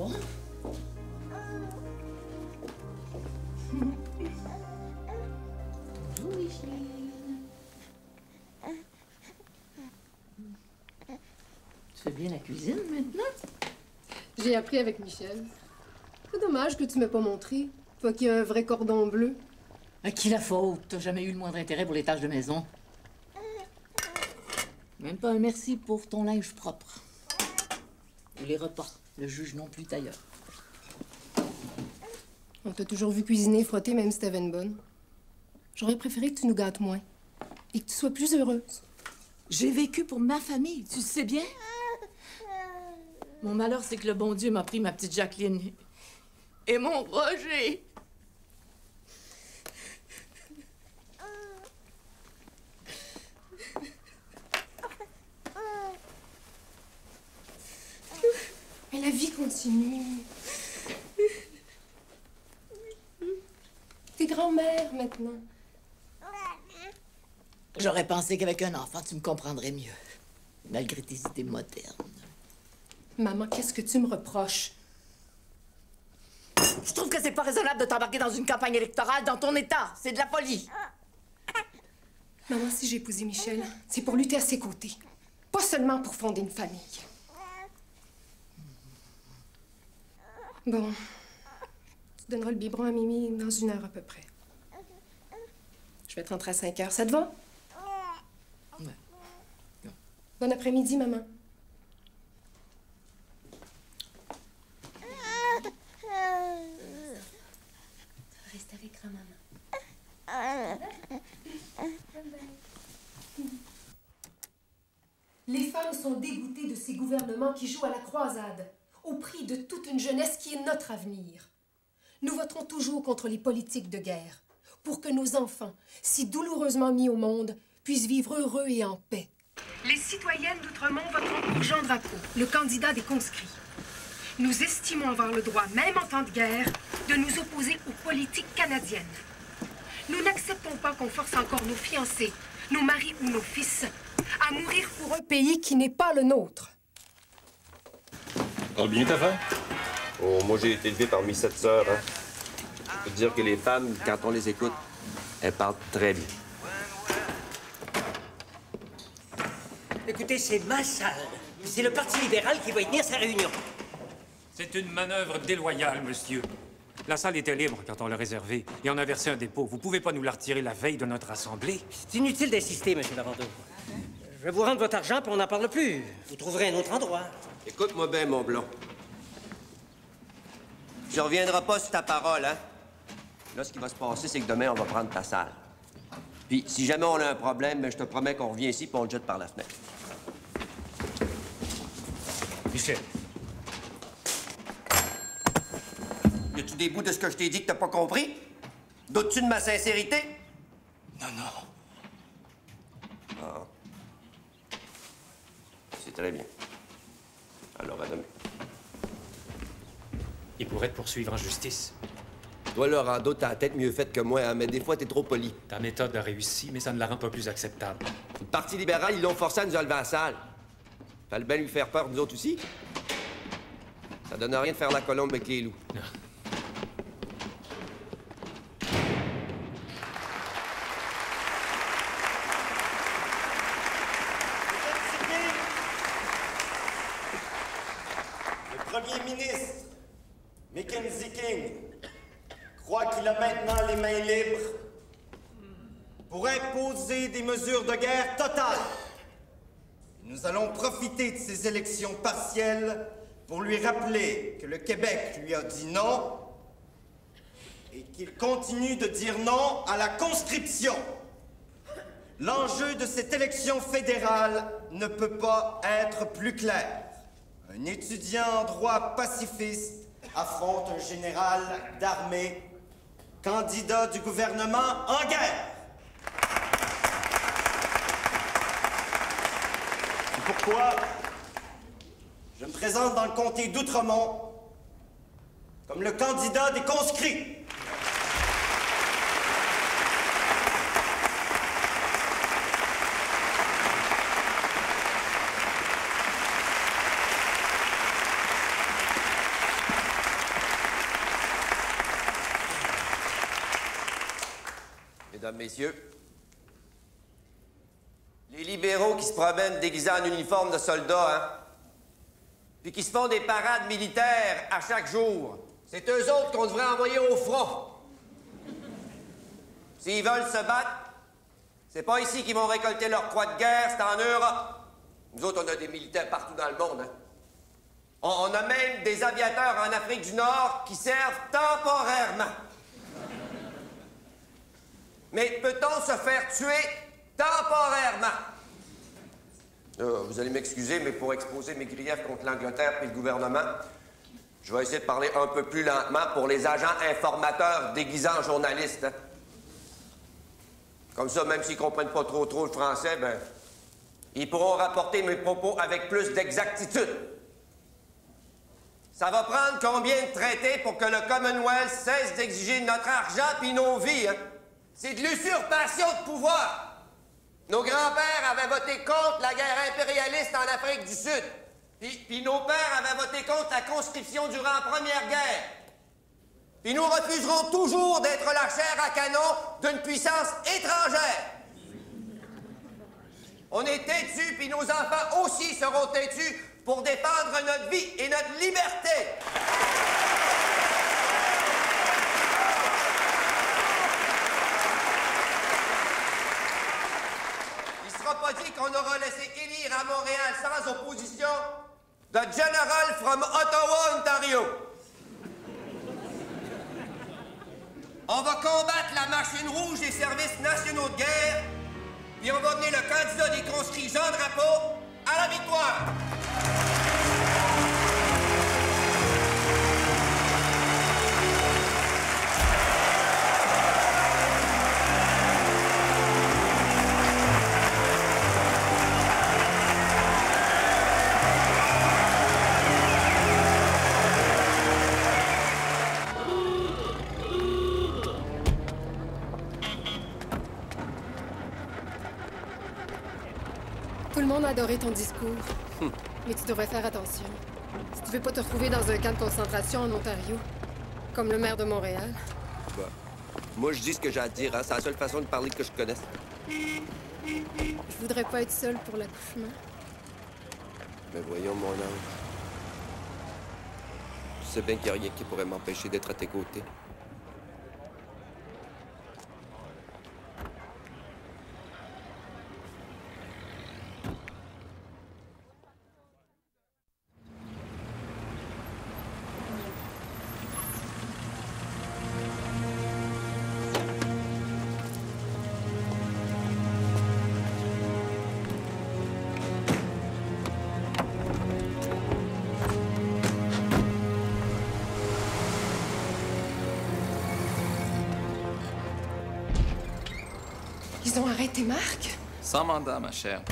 Bon. Bonjour, Michel. Tu fais bien la cuisine maintenant? J'ai appris avec Michel. C'est dommage que tu m'aies pas montré. Toi qui as un vrai cordon bleu. À qui la faute? T'as jamais eu le moindre intérêt pour les tâches de maison. Même pas un merci pour ton linge propre. Ou les repas. Le juge non plus tailleur. On t'a toujours vu cuisiner et frotter, même si t'avais une bonne. J'aurais préféré que tu nous gâtes moins. Et que tu sois plus heureuse. J'ai vécu pour ma famille, tu sais bien. Mon malheur, c'est que le bon Dieu m'a pris ma petite Jacqueline. Et mon Roger. Mais la vie continue. T'es grand-mère maintenant. J'aurais pensé qu'avec un enfant, tu me comprendrais mieux. Malgré tes idées modernes. Maman, qu'est-ce que tu me reproches? Je trouve que c'est pas raisonnable de t'embarquer dans une campagne électorale dans ton état. C'est de la folie. Maman, si j'ai épousé Michel, c'est pour lutter à ses côtés. Pas seulement pour fonder une famille. Bon. Tu donneras le biberon à Mimi dans 1 heure à peu près. Je vais te rentrer à 5 heures. Ça te va? Ouais. Bon après-midi, maman. Reste avec grand-maman. Les femmes sont dégoûtées de ces gouvernements qui jouent à la croisade, au prix de toute une jeunesse qui est notre avenir. Nous voterons toujours contre les politiques de guerre, pour que nos enfants, si douloureusement mis au monde, puissent vivre heureux et en paix. Les citoyennes d'Outremont voteront pour Jean Drapeau, le candidat des conscrits. Nous estimons avoir le droit, même en temps de guerre, de nous opposer aux politiques canadiennes. Nous n'acceptons pas qu'on force encore nos fiancés, nos maris ou nos fils à mourir pour un pays qui n'est pas le nôtre. Parle bien ta femme? Oh, moi, j'ai été élevé parmi 7 sœurs, hein. Je peux te dire que les femmes, quand on les écoute, elles parlent très bien. Écoutez, c'est ma salle. C'est le Parti libéral qui va y tenir sa réunion. C'est une manœuvre déloyale, monsieur. La salle était libre quand on l'a réservée et on a versé un dépôt. Vous pouvez pas nous la retirer la veille de notre assemblée? C'est inutile d'insister, M. Lavandeau. Je vais vous rendre votre argent, puis on n'en parle plus. Vous trouverez un autre endroit. Écoute-moi bien, mon blond. Je reviendrai pas sur ta parole, hein? Là, ce qui va se passer, c'est que demain, on va prendre ta salle. Puis, si jamais on a un problème, ben, je te promets qu'on revient ici, puis on le jette par la fenêtre. Michel. Y a-tu des bouts de ce que je t'ai dit que t'as pas compris? Doutes-tu de ma sincérité? Non, non. Ah. C'est très bien. Alors, à demain. Il pourrait te poursuivre en justice. Toi, Laurando, t'as la tête mieux faite que moi, hein, mais des fois, t'es trop poli. Ta méthode a réussi, mais ça ne la rend pas plus acceptable. Le Parti libéral, ils l'ont forcé à nous enlever la salle. Fallait bien lui faire peur, nous autres aussi. Ça donne rien de faire la colombe avec les loups. Non. Le Premier ministre, Mackenzie King, croit qu'il a maintenant les mains libres pour imposer des mesures de guerre totales. Nous allons profiter de ces élections partielles pour lui rappeler que le Québec lui a dit non et qu'il continue de dire non à la conscription. L'enjeu de cette élection fédérale ne peut pas être plus clair. Un étudiant en droit pacifiste affronte un général d'armée, candidat du gouvernement en guerre. C'est pourquoi je me présente dans le comté d'Outremont comme le candidat des conscrits. messieurs. Les libéraux qui se promènent déguisés en uniforme de soldats, hein? Puis qui se font des parades militaires à chaque jour. C'est eux autres qu'on devrait envoyer au front. S'ils veulent se battre, c'est pas ici qu'ils vont récolter leur croix de guerre, c'est en Europe. Nous autres, on a des militaires partout dans le monde, hein? On a même des aviateurs en Afrique du Nord qui servent temporairement. Mais peut-on se faire tuer temporairement? Vous allez m'excuser, mais pour exposer mes griefs contre l'Angleterre et le gouvernement, je vais essayer de parler un peu plus lentement pour les agents informateurs déguisés en journalistes. Hein? Comme ça, même s'ils comprennent pas trop le français, ben, ils pourront rapporter mes propos avec plus d'exactitude. Ça va prendre combien de traités pour que le Commonwealth cesse d'exiger notre argent puis nos vies, hein? C'est de l'usurpation de pouvoir. Nos grands-pères avaient voté contre la guerre impérialiste en Afrique du Sud. Puis nos pères avaient voté contre la conscription durant la Première Guerre. Puis nous refuserons toujours d'être la chair à canon d'une puissance étrangère. On est têtus, puis nos enfants aussi seront têtus pour défendre notre vie et notre liberté. Il ne sera pas dit qu'on aura laissé élire à Montréal sans opposition the General from Ottawa, Ontario. On va combattre la machine rouge des services nationaux de guerre, puis on va mener le candidat des conscrits Jean Drapeau à la victoire. Tout le monde a adoré ton discours. Mais tu devrais faire attention. Si tu veux pas te retrouver dans un camp de concentration en Ontario, comme le maire de Montréal. Bah, moi, je dis ce que j'ai à dire, hein? C'est la seule façon de parler que je connaisse. Je voudrais pas être seule pour l'accouchement. Mais voyons, mon ange. Tu sais bien qu'il n'y a rien qui pourrait m'empêcher d'être à tes côtés. Ils ont arrêté Marc? Sans mandat, ma chère.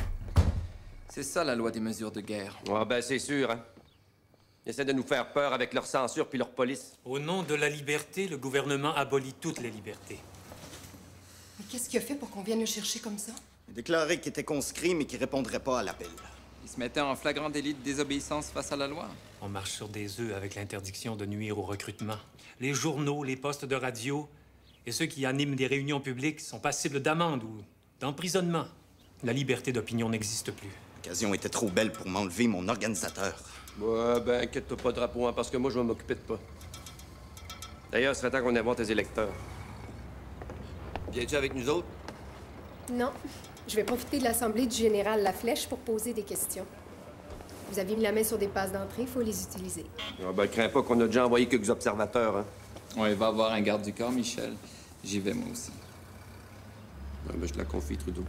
C'est ça, la loi des mesures de guerre. Ah ben, c'est sûr, hein. Ils essaient de nous faire peur avec leur censure puis leur police. Au nom de la liberté, le gouvernement abolit toutes les libertés. Mais qu'est-ce qu'il a fait pour qu'on vienne le chercher comme ça? Il a déclaré qu'il était conscrit, mais qu'il répondrait pas à l'appel. Il se mettait en flagrant délit de désobéissance face à la loi. On marche sur des œufs avec l'interdiction de nuire au recrutement. Les journaux, les postes de radio et ceux qui animent des réunions publiques sont passibles d'amende ou d'emprisonnement. La liberté d'opinion n'existe plus. L'occasion était trop belle pour m'enlever mon organisateur. Ouais, ben, inquiète-toi pas, Drapeau, hein, parce que moi, je vais m'occuper de toi. D'ailleurs, ce serait temps qu'on aille voir tes électeurs. Viens-tu avec nous autres? Non. Je vais profiter de l'Assemblée du général Laflèche pour poser des questions. Vous avez mis la main sur des passes d'entrée, il faut les utiliser. Ah ben, crains pas qu'on a déjà envoyé quelques observateurs, hein. Ouais, il va avoir un garde du corps, Michel. J'y vais, moi aussi. Ah ben, je te la confie, Trudeau.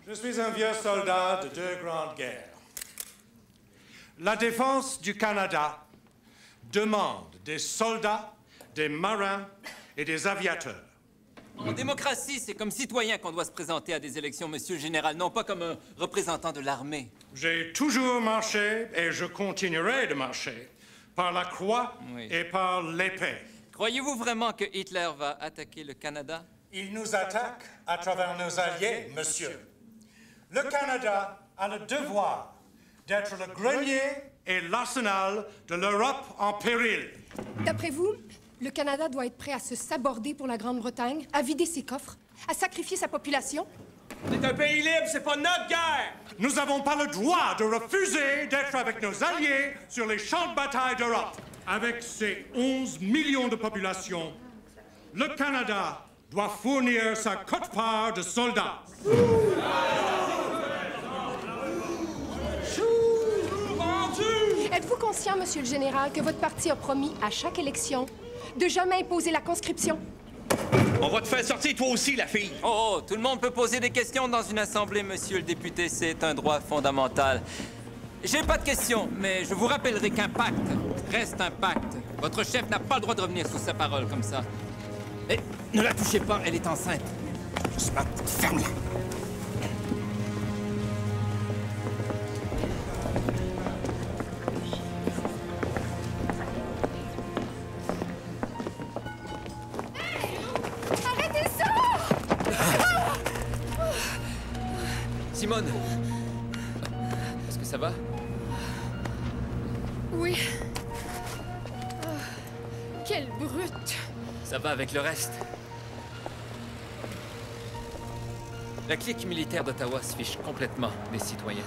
Je suis un vieux soldat de 2 grandes guerres. La défense du Canada demande des soldats, des marins et des aviateurs. En démocratie, c'est comme citoyen qu'on doit se présenter à des élections, monsieur le général, non pas comme un représentant de l'armée. J'ai toujours marché et je continuerai de marcher par la croix et par l'épée. Croyez-vous vraiment que Hitler va attaquer le Canada? Il nous attaque à travers nos alliés, monsieur. Le Canada a le devoir d'être le grenier et l'arsenal de l'Europe en péril. D'après vous, le Canada doit être prêt à se saborder pour la Grande-Bretagne, à vider ses coffres, à sacrifier sa population? C'est un pays libre, c'est pas notre guerre! Nous n'avons pas le droit de refuser d'être avec nos alliés sur les champs de bataille d'Europe. Avec ses 11 millions de population, le Canada doit fournir sa quote-part de soldats. Êtes-vous conscient, monsieur le général, que votre parti a promis à chaque élection de jamais imposer la conscription? On va te faire sortir toi aussi, la fille! Oh, tout le monde peut poser des questions dans une assemblée, monsieur le député, c'est un droit fondamental. J'ai pas de questions, mais je vous rappellerai qu'un pacte reste un pacte. Votre chef n'a pas le droit de revenir sur sa parole comme ça. Et ne la touchez pas, elle est enceinte. Ferme-la! Arrêtez ça! Simone! Est-ce que ça va? Oui. Oh, quelle brute! Ça va avec le reste. La clique militaire d'Ottawa se fiche complètement des citoyens.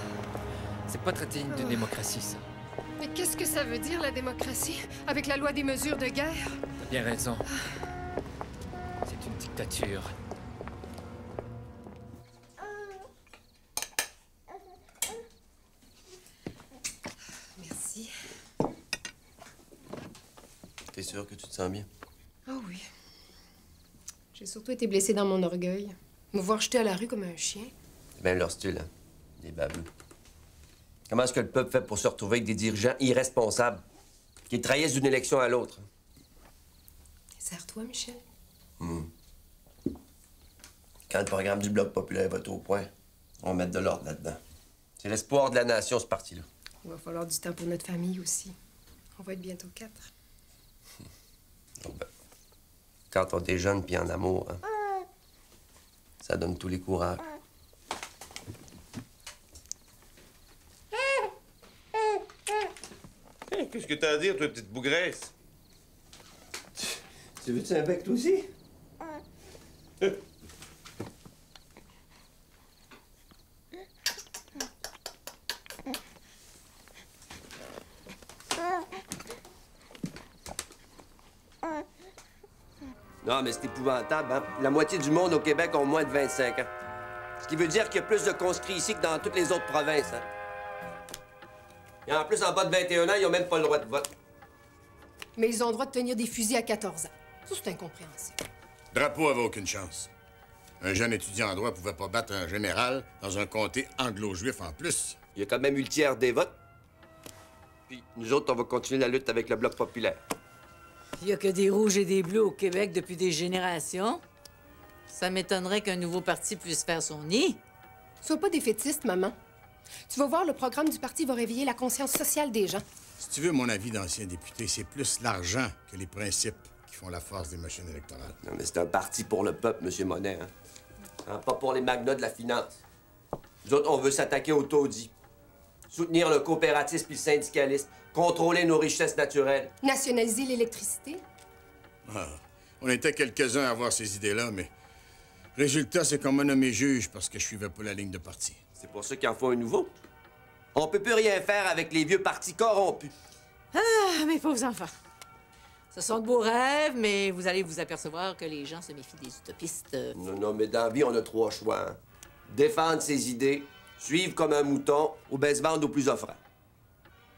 C'est pas traité d'une démocratie, ça. Mais qu'est-ce que ça veut dire, la démocratie, avec la loi des mesures de guerre? T'as bien raison. C'est une dictature. Merci. T'es sûr que tu te sens bien? Oh oui. J'ai surtout été blessée dans mon orgueil. Me voir jeter à la rue comme un chien. C'est bien leur style, hein? Les babeux. Comment est-ce que le peuple fait pour se retrouver avec des dirigeants irresponsables qui trahissent d'une élection à l'autre? Sers-toi, Michel. Quand le programme du Bloc populaire va être au point, on va mettre de l'ordre là-dedans. C'est l'espoir de la nation, ce parti-là. Il va falloir du temps pour notre famille aussi. On va être bientôt 4. Donc, ben, quand on est jeune puis en amour, hein, ça donne tous les courages. Qu'est-ce que t'as à dire, toi, petite bougresse? Tu veux-tu un bec, toi aussi? Non, mais c'est épouvantable, hein? La moitié du monde au Québec ont moins de 25 ans. Ce qui veut dire qu'il y a plus de conscrits ici que dans toutes les autres provinces, hein? Et en plus, en bas de 21 ans, ils n'ont même pas le droit de vote. Mais ils ont le droit de tenir des fusils à 14 ans. Ça, c'est incompréhensible. Drapeau avait aucune chance. Un jeune étudiant en droit pouvait pas battre un général dans un comté anglo-juif en plus. Il y a quand même eu le tiers des votes. Puis nous autres, on va continuer la lutte avec le Bloc populaire. Il n'y a que des rouges et des bleus au Québec depuis des générations. Ça m'étonnerait qu'un nouveau parti puisse faire son nid. Sois pas défaitiste, maman. Tu vas voir, le programme du parti va réveiller la conscience sociale des gens. Si tu veux mon avis d'ancien député, c'est plus l'argent que les principes qui font la force des machines électorales. Non, mais c'est un parti pour le peuple, M. Monet, hein? Pas pour les magnats de la finance. Nous autres, on veut s'attaquer aux taudis, soutenir le coopératisme puis le syndicalisme, contrôler nos richesses naturelles. Nationaliser l'électricité? Ah, on était quelques-uns à avoir ces idées-là, mais résultat, c'est qu'on m'a nommé juge parce que je suivais pas la ligne de parti. C'est pour ça qu'il en faut un nouveau. On peut plus rien faire avec les vieux partis corrompus. Ah, mes pauvres enfants. Ce sont de beaux rêves, mais vous allez vous apercevoir que les gens se méfient des utopistes. Non, mais dans la vie, on a 3 choix, hein? Défendre ses idées, suivre comme un mouton, ou bien se vendre au plus offrant.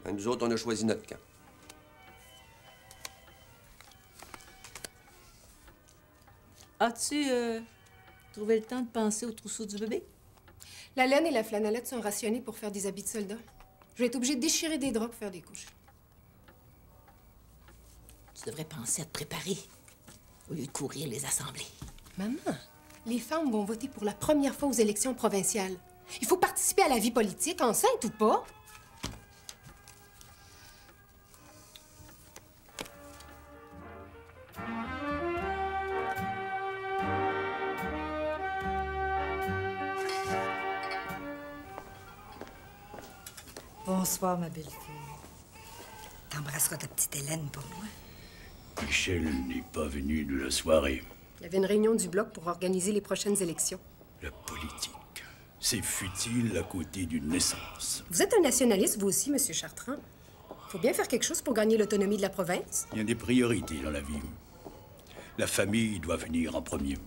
Ben, nous autres, on a choisi notre camp. As-tu trouvé le temps de penser au trousseau du bébé? La laine et la flanellette sont rationnées pour faire des habits de soldats. Je vais être obligée de déchirer des draps pour faire des couches. Tu devrais penser à te préparer au lieu de courir les assemblées. Maman, les femmes vont voter pour la première fois aux élections provinciales. Il faut participer à la vie politique, enceinte ou pas. Bonsoir, ma belle-fille. T'embrasseras ta petite Hélène pour moi. Michel n'est pas venu de la soirée. Il y avait une réunion du Bloc pour organiser les prochaines élections. La politique, c'est futile à côté d'une naissance. Vous êtes un nationaliste, vous aussi, Monsieur Chartrand. Faut bien faire quelque chose pour gagner l'autonomie de la province. Il y a des priorités dans la vie. La famille doit venir en premier.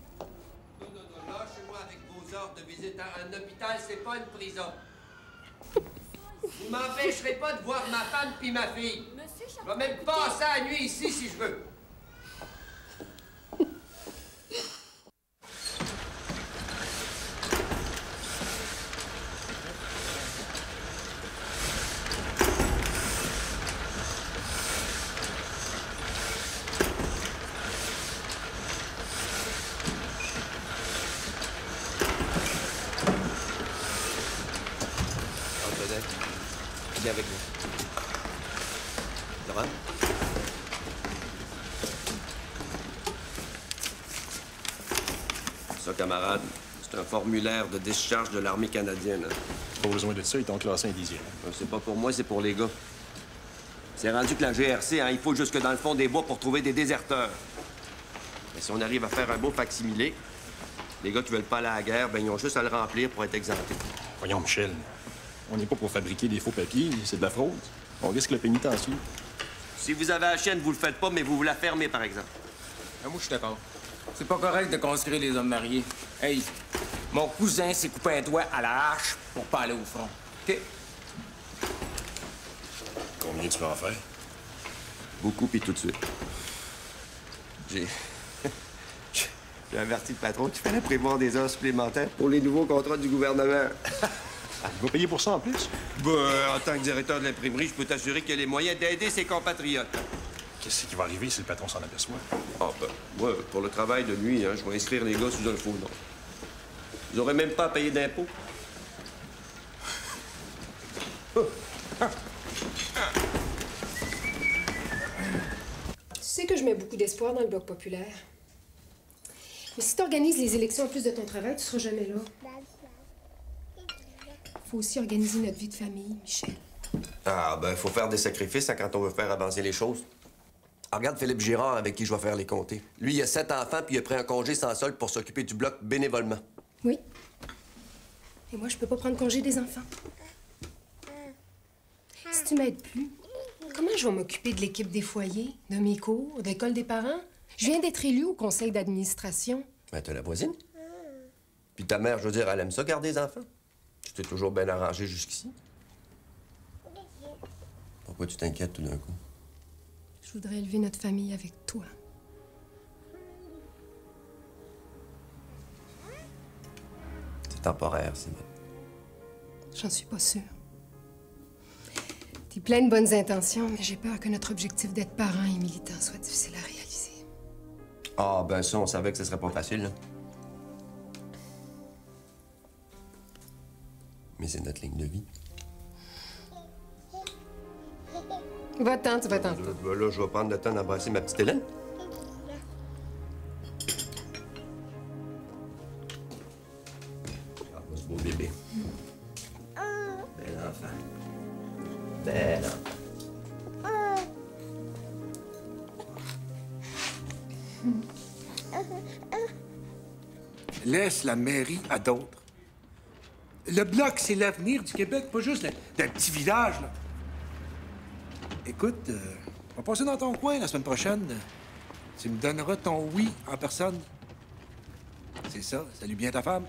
Non, lâchez-moi avec vos ordres de visite à un hôpital, c'est pas une prison. Vous m'empêcherez pas de voir ma femme puis ma fille. Je vais même passer la nuit ici si je veux. Viens avec nous. Laurent? Ça, camarade, c'est un formulaire de discharge de l'armée canadienne. Pas besoin de ça, ils t'ont classé indésiré. C'est pas pour moi, c'est pour les gars. C'est rendu que la GRC, il faut jusque dans le fond des bois pour trouver des déserteurs. Mais si on arrive à faire un beau facsimilé, les gars qui veulent pas aller à la guerre, ben ils ont juste à le remplir pour être exemptés. Voyons, Michel. On n'est pas pour fabriquer des faux papiers, c'est de la fraude. On risque le pénitencier. Si vous avez la chaîne, vous le faites pas, mais vous la fermez, par exemple. Moi, je suis d'accord. C'est pas correct de conscrire les hommes mariés. Hey, mon cousin s'est coupé un doigt à la hache pour pas aller au front. OK? Combien tu vas en faire? Beaucoup, puis tout de suite. J'ai averti le patron qu'il fallait prévoir des heures supplémentaires pour les nouveaux contrats du gouvernement. Il va payer pour ça en plus? En tant que directeur de l'imprimerie, je peux t'assurer qu'il a les moyens d'aider ses compatriotes. Qu'est-ce qui va arriver si le patron s'en aperçoit? Moi, pour le travail de nuit, je vais inscrire les gars sous un faux nom. Ils n'auraient même pas à payer d'impôts. Tu sais que je mets beaucoup d'espoir dans le Bloc populaire. Mais si tu organises les élections en plus de ton travail, tu seras jamais là. Faut aussi organiser notre vie de famille, Michel. Faut faire des sacrifices quand on veut faire avancer les choses. Regarde Philippe Girard avec qui je vais faire les comtés. Lui, il a 7 enfants, puis il a pris un congé sans solde pour s'occuper du Bloc bénévolement. Oui. Et moi, je peux pas prendre congé des enfants. Si tu m'aides plus, comment je vais m'occuper de l'équipe des foyers, de mes cours, de l'école des parents? Je viens d'être élue au conseil d'administration. T'as la voisine. Puis ta mère, je veux dire, elle aime ça, garder des enfants. Tu t'es toujours bien arrangé jusqu'ici. Pourquoi tu t'inquiètes tout d'un coup? Je voudrais élever notre famille avec toi. C'est temporaire, Simone. J'en suis pas sûre. T'es plein de bonnes intentions, mais j'ai peur que notre objectif d'être parent et militant soit difficile à réaliser. Ça, on savait que ce serait pas facile, là. Mais c'est notre ligne de vie. Va-t'en, tu vas-t'en. Là, je vais prendre le temps d'embrasser ma petite Hélène. Regarde-moi ce beau bébé. Bel enfant. Bel enfant. Laisse la mairie à d'autres. Le Bloc, c'est l'avenir du Québec, pas juste d'un petit village, là. Écoute, on va passer dans ton coin la semaine prochaine. Tu me donneras ton oui en personne. C'est ça. Salut bien ta femme.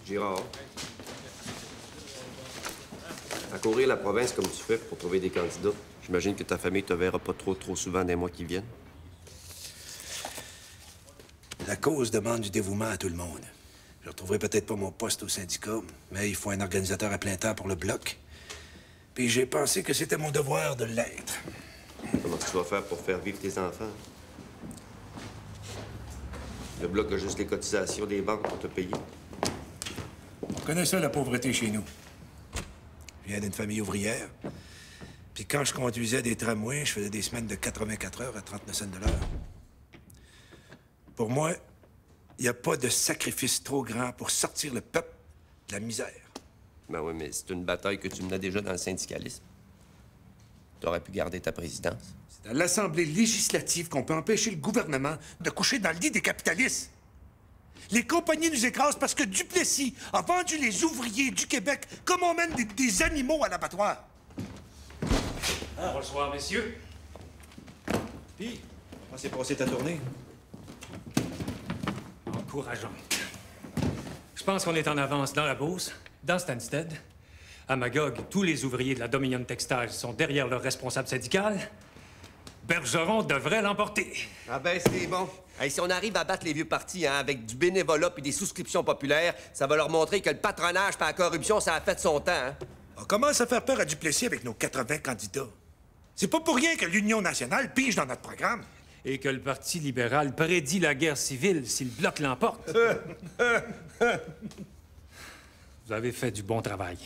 Girard. À courir la province comme tu fais pour trouver des candidats, j'imagine que ta famille te verra pas trop souvent dans les mois qui viennent. La cause demande du dévouement à tout le monde. Je retrouverai peut-être pas mon poste au syndicat, mais il faut un organisateur à plein temps pour le bloc. Puis j'ai pensé que c'était mon devoir de l'être. Comment tu vas faire pour faire vivre tes enfants? Le bloc a juste les cotisations des banques pour te payer. On connaît ça, la pauvreté chez nous. Je viens d'une famille ouvrière. Puis quand je conduisais des tramways, je faisais des semaines de 84 heures à 39 cents de l'heure. Pour moi, il n'y a pas de sacrifice trop grand pour sortir le peuple de la misère. Ben oui, mais c'est une bataille que tu menais déjà dans le syndicalisme. Tu aurais pu garder ta présidence. C'est à l'Assemblée législative qu'on peut empêcher le gouvernement de coucher dans le lit des capitalistes. Les compagnies nous écrasent parce que Duplessis a vendu les ouvriers du Québec comme on mène des animaux à l'abattoir. Bonsoir, messieurs. Puis, comment s'est passée ta tournée? Encourageante. Je pense qu'on est en avance dans la Beauce, dans Stansted. À Magog, tous les ouvriers de la Dominion Textile sont derrière leur responsable syndical. Bergeron devrait l'emporter. Ah ben, c'est bon. Hey, si on arrive à battre les vieux partis avec du bénévolat puis des souscriptions populaires, ça va leur montrer que le patronage et la corruption, ça a fait son temps. Hein? On commence à faire peur à Duplessis avec nos 80 candidats. C'est pas pour rien que l'Union nationale pige dans notre programme. Et que le Parti libéral prédit la guerre civile si le Bloc l'emporte. Vous avez fait du bon travail.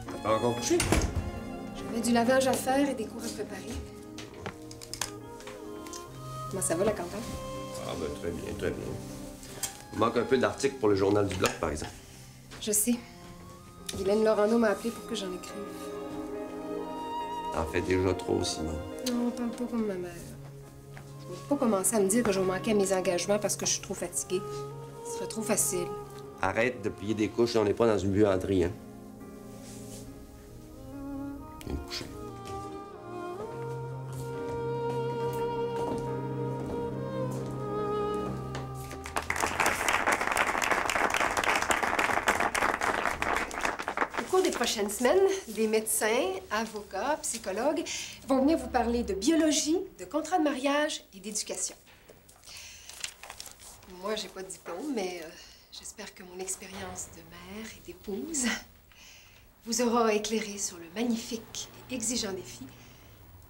T'as pas encore couché? J'avais du lavage à faire et des cours à préparer. Comment ça va, la campagne? Ah ben, très bien, très bien. Il manque un peu d'articles pour le Journal du Bloc, par exemple. Je sais. Guylaine Laurando m'a appelé pour que j'en écrive. T'en fais déjà trop, Simon. Non, parle pas comme ma mère. Je ne vais pas commencer à me dire que je vais manquer à mes engagements parce que je suis trop fatiguée. Ce serait trop facile. Arrête de plier des couches, on n'est pas dans une buanderie, hein. Viens te coucher. Au cours des prochaines semaines, des médecins, avocats, psychologues vont venir vous parler de biologie, de contrat de mariage et d'éducation. Moi, j'ai pas de diplôme, mais j'espère que mon expérience de mère et d'épouse vous aura éclairé sur le magnifique et exigeant défi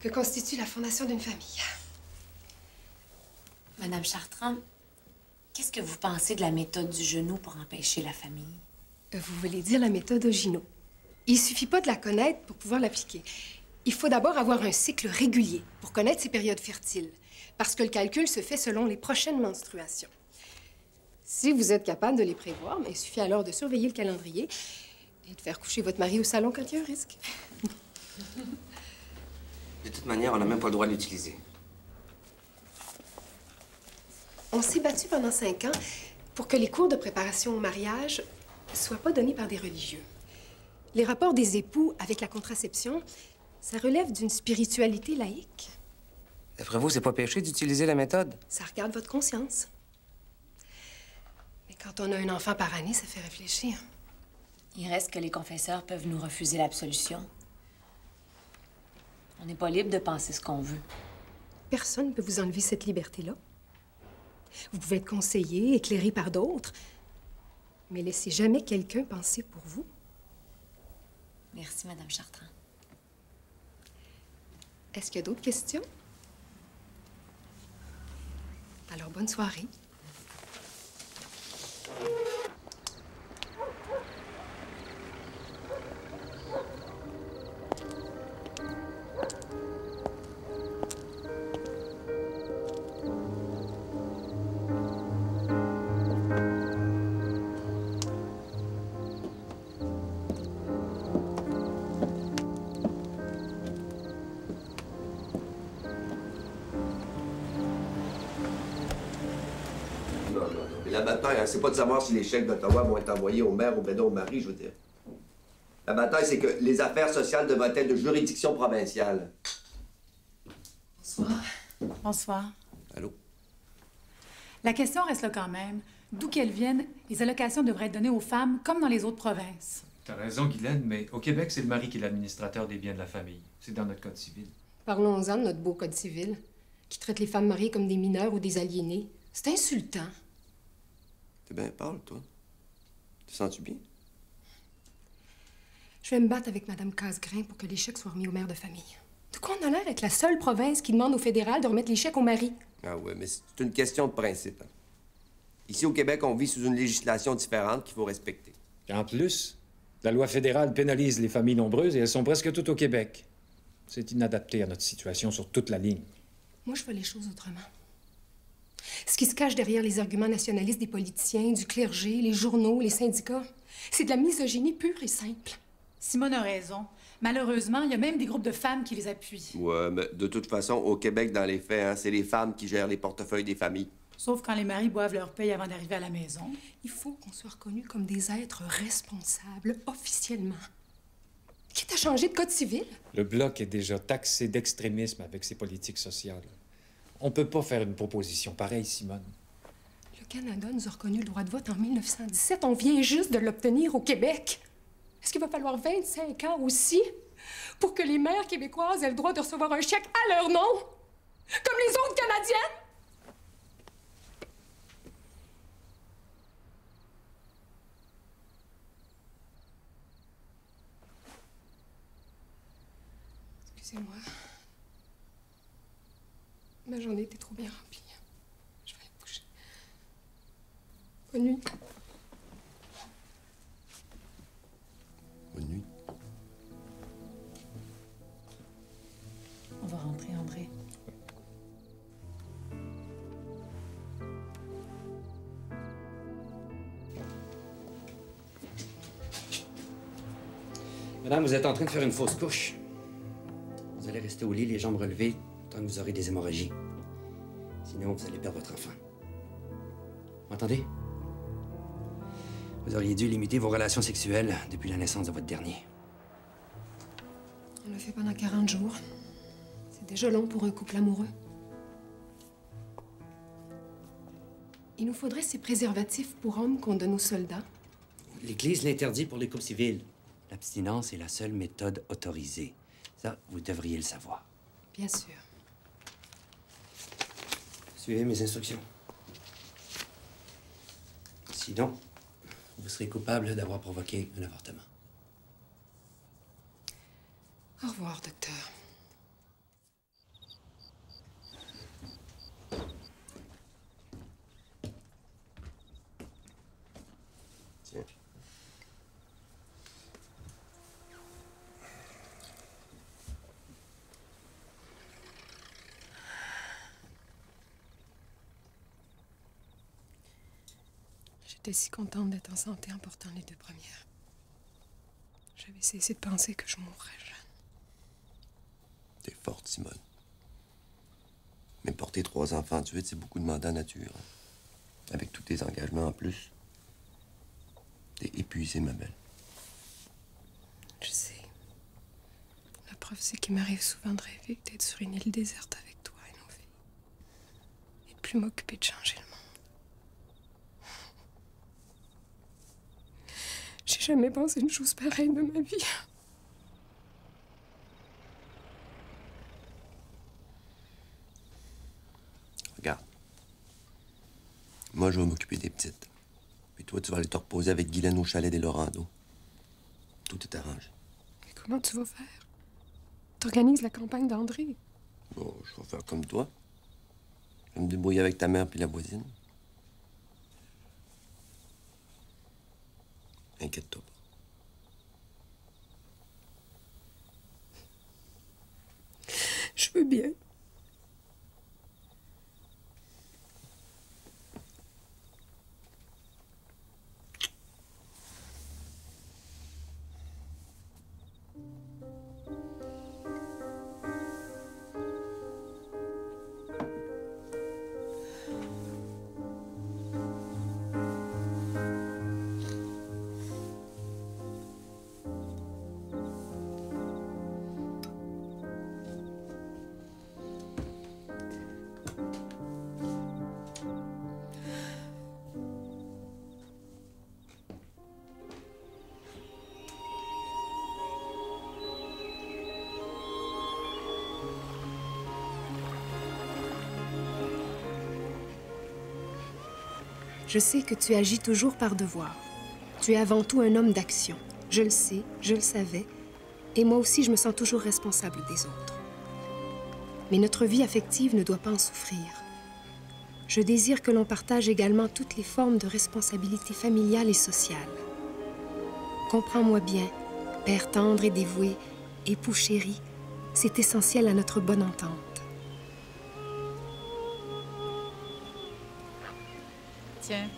que constitue la fondation d'une famille. Madame Chartrand, qu'est-ce que vous pensez de la méthode du genou pour empêcher la famille? Vous voulez dire la méthode Ogino. Il suffit pas de la connaître pour pouvoir l'appliquer. Il faut d'abord avoir un cycle régulier pour connaître ses périodes fertiles, parce que le calcul se fait selon les prochaines menstruations. Si vous êtes capable de les prévoir, il suffit alors de surveiller le calendrier et de faire coucher votre mari au salon quand il y a un risque. De toute manière, on n'a même pas le droit de l'utiliser. On s'est battu pendant 5 ans pour que les cours de préparation au mariage ne soient pas donnés par des religieux. Les rapports des époux avec la contraception, ça relève d'une spiritualité laïque. D'après vous, c'est pas péché d'utiliser la méthode? Ça regarde votre conscience. Mais quand on a un enfant par année, ça fait réfléchir. Il reste que les confesseurs peuvent nous refuser l'absolution. On n'est pas libre de penser ce qu'on veut. Personne ne peut vous enlever cette liberté-là. Vous pouvez être conseillé, éclairé par d'autres, mais laissez jamais quelqu'un penser pour vous. Merci, Madame Chartrand. Est-ce qu'il y a d'autres questions? Alors, bonne soirée. La bataille, hein, c'est pas de savoir si les chèques d'Ottawa vont être envoyés au maire, au bédon, au mari, je veux dire. La bataille, c'est que les affaires sociales devraient être de juridiction provinciale. Bonsoir. Bonsoir. Allô? La question reste là quand même. D'où qu'elles viennent, les allocations devraient être données aux femmes comme dans les autres provinces. T'as raison, Guylaine, mais au Québec, c'est le mari qui est l'administrateur des biens de la famille. C'est dans notre code civil. Parlons-en de notre beau code civil, qui traite les femmes mariées comme des mineurs ou des aliénés. C'est insultant. T'es bien pâle, toi. Te sens-tu bien? Je vais me battre avec Mme Casgrain pour que les chèques soient remis aux mères de famille. De quoi on a l'air d'être la seule province qui demande au fédéral de remettre les chèques aux maris? Ah ouais, mais c'est une question de principe. Hein. Ici, au Québec, on vit sous une législation différente qu'il faut respecter. Et en plus, la loi fédérale pénalise les familles nombreuses et elles sont presque toutes au Québec. C'est inadapté à notre situation sur toute la ligne. Moi, je vois les choses autrement. Ce qui se cache derrière les arguments nationalistes des politiciens, du clergé, les journaux, les syndicats, c'est de la misogynie pure et simple. Simone a raison. Malheureusement, il y a même des groupes de femmes qui les appuient. Ouais, mais de toute façon, au Québec, dans les faits, hein, c'est les femmes qui gèrent les portefeuilles des familles. Sauf quand les maris boivent leur paye avant d'arriver à la maison. Il faut qu'on soit reconnus comme des êtres responsables, officiellement. Quitte à changer de code civil. Le Bloc est déjà taxé d'extrémisme avec ses politiques sociales. On peut pas faire une proposition pareille, Simone. Le Canada nous a reconnu le droit de vote en 1917. On vient juste de l'obtenir au Québec. Est-ce qu'il va falloir 25 ans aussi pour que les mères québécoises aient le droit de recevoir un chèque à leur nom, comme les autres Canadiennes? Excusez-moi. Ma journée était trop bien remplie. Je vais aller me coucher. Bonne nuit. Bonne nuit. On va rentrer, André. Madame, vous êtes en train de faire une fausse couche. Vous allez rester au lit, les jambes relevées, tant que vous aurez des hémorragies. Sinon, vous allez perdre votre enfant. Vous m'entendez? Vous auriez dû limiter vos relations sexuelles depuis la naissance de votre dernier. On l'a fait pendant 40 jours. C'est déjà long pour un couple amoureux. Il nous faudrait ces préservatifs pour hommes qu'on donne aux soldats. L'Église l'interdit pour les couples civils. L'abstinence est la seule méthode autorisée. Ça, vous devriez le savoir. Bien sûr. Suivez mes instructions. Sinon, vous serez coupable d'avoir provoqué un avortement. Au revoir, docteur. Tiens. J'étais si contente d'être en santé en portant les 2 premières. J'avais cessé de penser que je mourrais jeune. T'es forte, Simone. Mais porter 3 enfants de suite, c'est beaucoup demandé à nature. Hein. Avec tous tes engagements en plus. T'es épuisée, ma belle. Je sais. La preuve, c'est qu'il m'arrive souvent de rêver d'être sur une île déserte avec toi et nos filles. Et de plus m'occuper de changer le monde. J'ai jamais pensé une chose pareille de ma vie. Regarde. Moi, je vais m'occuper des petites. Puis toi, tu vas aller te reposer avec Guylaine au chalet des Laurando. Tout est arrangé. Mais comment tu vas faire? T'organises la campagne d'André. Bon, je vais faire comme toi. Je vais me débrouiller avec ta mère puis la voisine. Inquiète-toi pas. Je veux bien. Je sais que tu agis toujours par devoir. Tu es avant tout un homme d'action. Je le sais, je le savais, et moi aussi je me sens toujours responsable des autres. Mais notre vie affective ne doit pas en souffrir. Je désire que l'on partage également toutes les formes de responsabilité familiale et sociale. Comprends-moi bien, père tendre et dévoué, époux chéri, c'est essentiel à notre bonne entente. Tiens.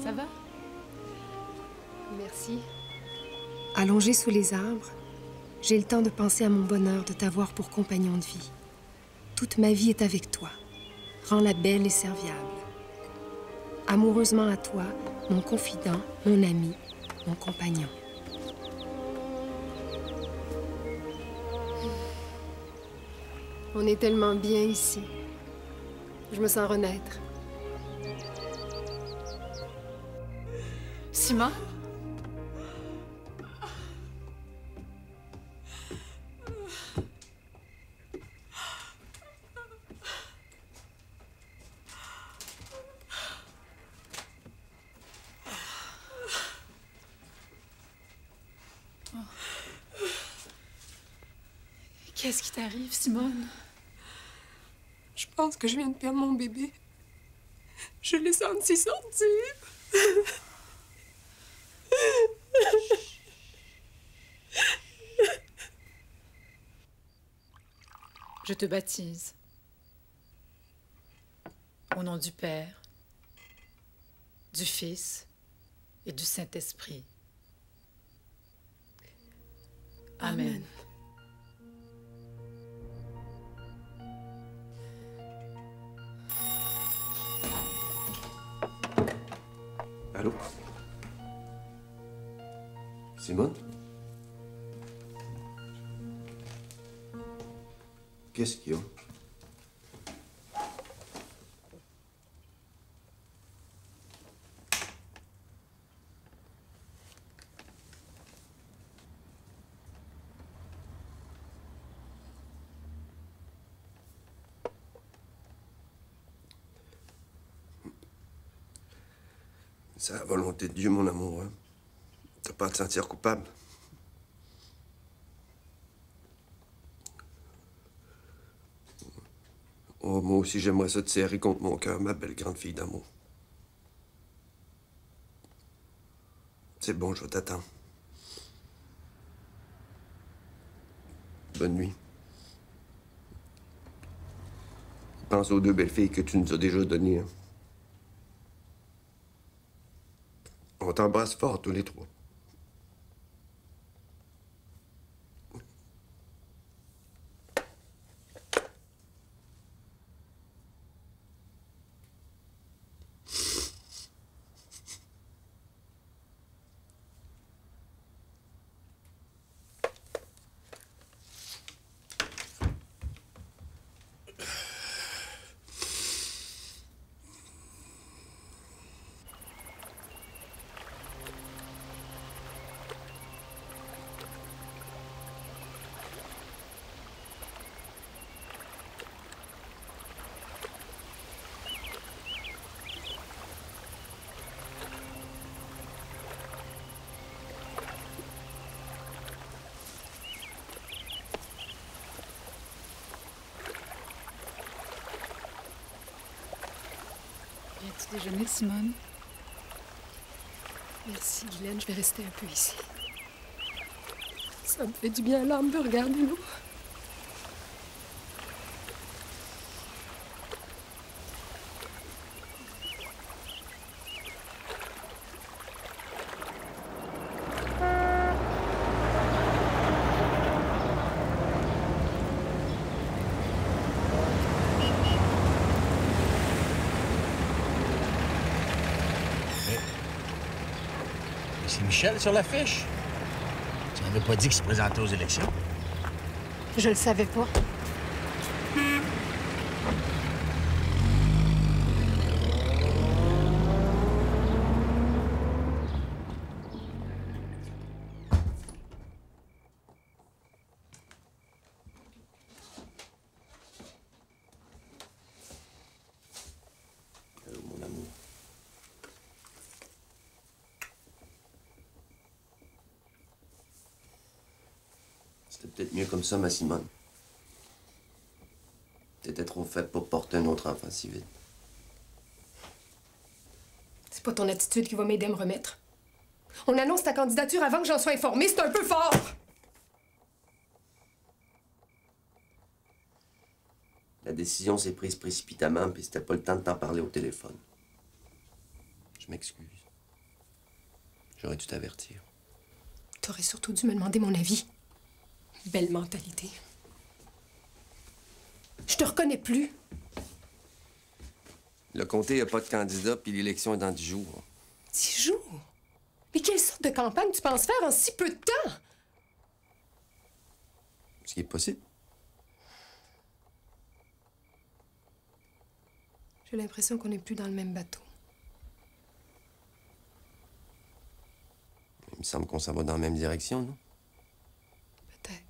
Ça va? Merci. Allongée sous les arbres, j'ai le temps de penser à mon bonheur de t'avoir pour compagnon de vie. Toute ma vie est avec toi. Rends-la belle et serviable. Amoureusement à toi, mon confident, mon ami, mon compagnon. On est tellement bien ici. Je me sens renaître. Simon? Qu'est-ce qui t'arrive, Simone? Je pense que je viens de perdre mon bébé. Je l'ai senti sortir. Je te baptise. Au nom du Père, du Fils et du Saint-Esprit. Amen. Allô? Simone? Qu'est-ce qu'il y a? C'est la volonté de Dieu, mon amour. Hein? T'as pas à te sentir coupable. Oh, moi aussi, j'aimerais ça te serrer contre mon cœur, ma belle grande fille d'amour. C'est bon, je vais t'attendre. Bonne nuit. Pense aux deux belles filles que tu nous as déjà données. Hein? On t'embrasse fort, tous les trois. Viens-tu déjeuner, Simone? Merci, Guylaine, je vais rester un peu ici. Ça me fait du bien à l'âme de regarder l'eau. C'est Michel sur l'affiche. Tu m'avais pas dit qu'il se présentait aux élections? Je le savais pas. C'était peut-être mieux comme ça, ma Simone. T'étais trop faible pour porter un autre enfant si vite. C'est pas ton attitude qui va m'aider à me remettre. On annonce ta candidature avant que j'en sois informée, c'est un peu fort! La décision s'est prise précipitamment, puis c'était pas le temps de t'en parler au téléphone. Je m'excuse. J'aurais dû t'avertir. T'aurais surtout dû me demander mon avis. Belle mentalité. Je te reconnais plus. Le comté n'a pas de candidat, puis l'élection est dans 10 jours. 10 jours? Mais quelle sorte de campagne tu penses faire en si peu de temps? Ce qui est possible. J'ai l'impression qu'on n'est plus dans le même bateau. Il me semble qu'on s'en va dans la même direction, non? Peut-être.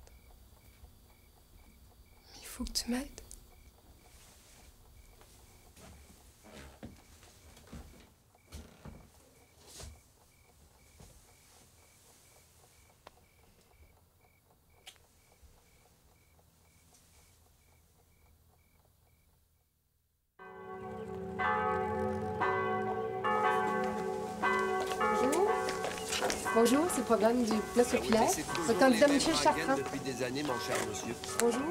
Mais il faut que tu m'aides. Bonjour, c'est le programme du Bloc populaire. Le candidat Michel Chartrand. Depuis des années, mon cher monsieur. Bonjour.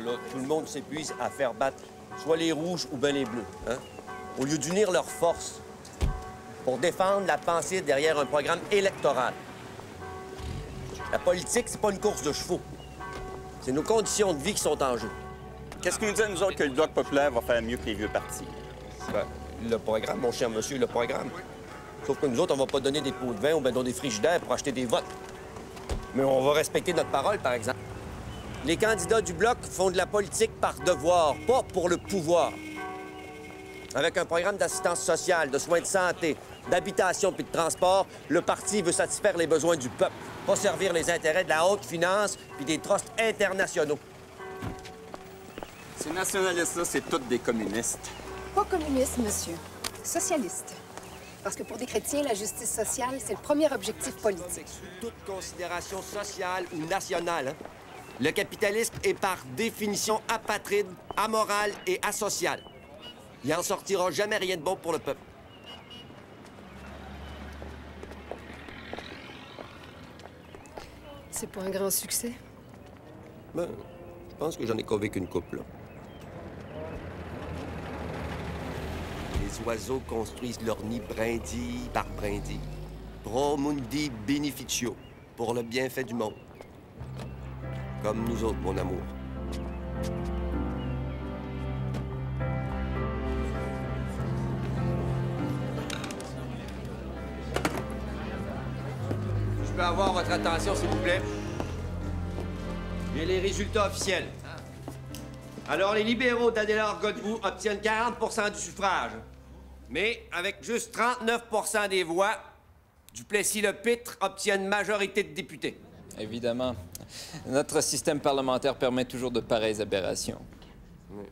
Là, tout le monde s'épuise à faire battre soit les rouges ou bien les bleus, hein? Au lieu d'unir leurs forces pour défendre la pensée derrière un programme électoral. La politique, c'est pas une course de chevaux. C'est nos conditions de vie qui sont en jeu. Qu'est-ce qui nous dit à nous autres que le Bloc populaire va faire mieux que les vieux partis? Ben, le programme, mon cher monsieur, le programme. Sauf que nous autres, on va pas donner des pots de vin ou bien des frigidaires pour acheter des votes. Mais on va respecter notre parole, par exemple. Les candidats du Bloc font de la politique par devoir, pas pour le pouvoir. Avec un programme d'assistance sociale, de soins de santé, d'habitation puis de transport, le parti veut satisfaire les besoins du peuple, pas servir les intérêts de la haute finance puis des trusts internationaux. Ces nationalistes-là, c'est tous des communistes. Pas communiste, monsieur. Socialiste. Parce que pour des chrétiens, la justice sociale, c'est le premier objectif politique. Toute considération sociale ou nationale, hein? Le capitalisme est par définition apatride, amoral et asocial. Il en sortira jamais rien de bon pour le peuple. C'est pas un grand succès? Ben, je pense que j'en ai convaincu une couple, là. Les oiseaux construisent leur nid brindille par brindille. Pro mundi beneficio, pour le bienfait du monde. Comme nous autres, mon amour. Je peux avoir votre attention, s'il vous plaît? J'ai les résultats officiels. Alors, les libéraux d'Adélard Godbout obtiennent 40 du suffrage. Mais avec juste 39 des voix, Duplessis-Lepitre obtient une majorité de députés. Évidemment. Notre système parlementaire permet toujours de pareilles aberrations. Oui.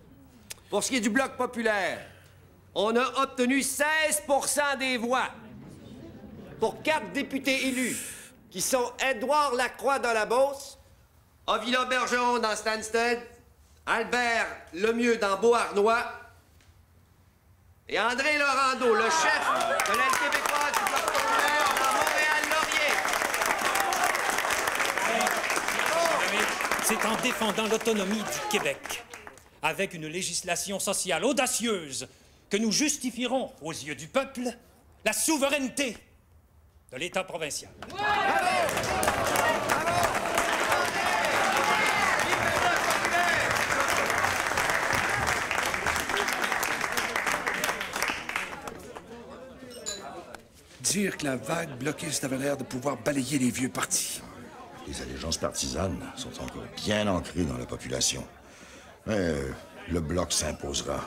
Pour ce qui est du Bloc populaire, on a obtenu 16 des voix pour 4 députés élus, qui sont Édouard Lacroix dans la Beauce, Ovila Bergeron dans Stansted, Albert Lemieux dans Beauharnois et André Laurando, le chef de l'aile québécoise du Bloc populaire dans Montréal-Laurier. C'est en défendant l'autonomie du Québec, avec une législation sociale audacieuse, que nous justifierons, aux yeux du peuple, la souveraineté de l'État provincial. Dire que la vague bloquiste avait l'air de pouvoir balayer les vieux partis. Les allégeances partisanes sont encore bien ancrées dans la population. Mais le Bloc s'imposera,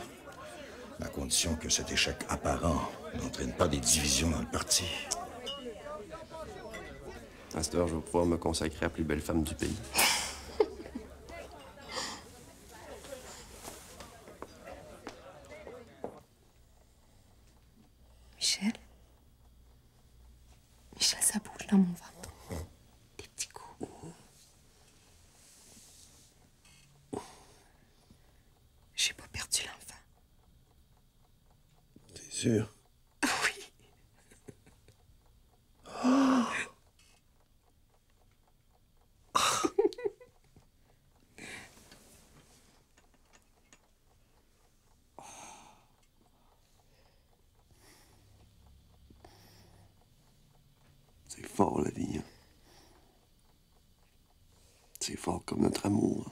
à condition que cet échec apparent n'entraîne pas des divisions dans le parti. À cette heure, je vais pouvoir me consacrer à la plus belle femme du pays. Michel? Michel, ça bouge dans mon ventre. Des petits coups. perdu l'enfant. T'es sûr? Oui. Oh. C'est fort, la vie. Hein? C'est fort comme notre amour.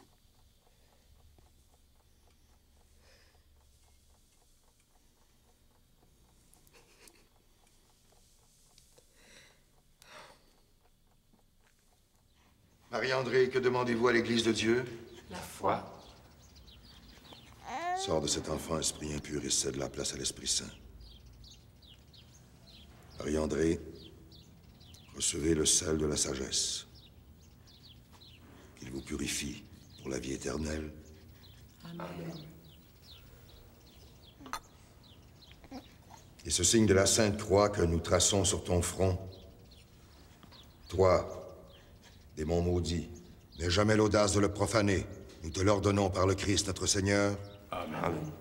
Marie-André, que demandez-vous à l'Église de Dieu? La foi. Sors de cet enfant esprit impur et cède la place à l'Esprit Saint. Marie-André, recevez le sel de la sagesse. Qu'il vous purifie pour la vie éternelle. Amen. Et ce signe de la Sainte Croix que nous traçons sur ton front, toi, démon maudit, n'aie jamais l'audace de le profaner. Nous te l'ordonnons par le Christ notre Seigneur. Amen. Amen.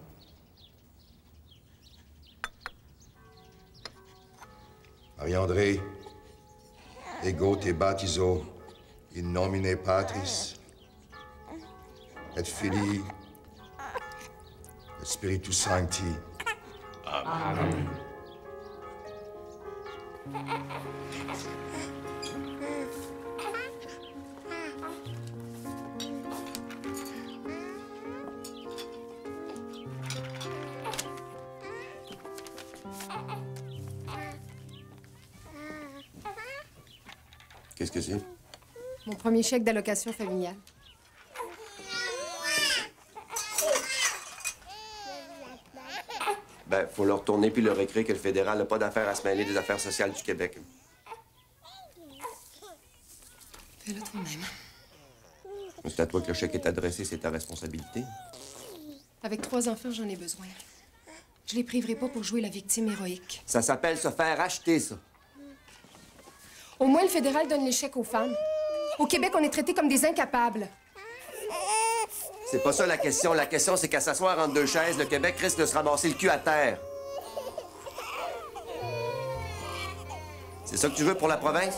Marie-André, ego te baptizo in nomine Patris et Filii et Spiritus Sancti. Amen. Qu'est-ce que c'est? Mon premier chèque d'allocation familiale. Ben, faut leur retourner puis leur écrire que le fédéral n'a pas d'affaire à se mêler des affaires sociales du Québec. Fais-le toi-même. C'est à toi que le chèque est adressé, c'est ta responsabilité. Avec 3 enfants, j'en ai besoin. Je les priverai pas pour jouer la victime héroïque. Ça s'appelle se faire acheter, ça. Au moins, le fédéral donne les chèques aux femmes. Au Québec, on est traités comme des incapables. C'est pas ça la question. La question, c'est qu'à s'asseoir entre 2 chaises, le Québec risque de se ramasser le cul à terre. C'est ça que tu veux pour la province?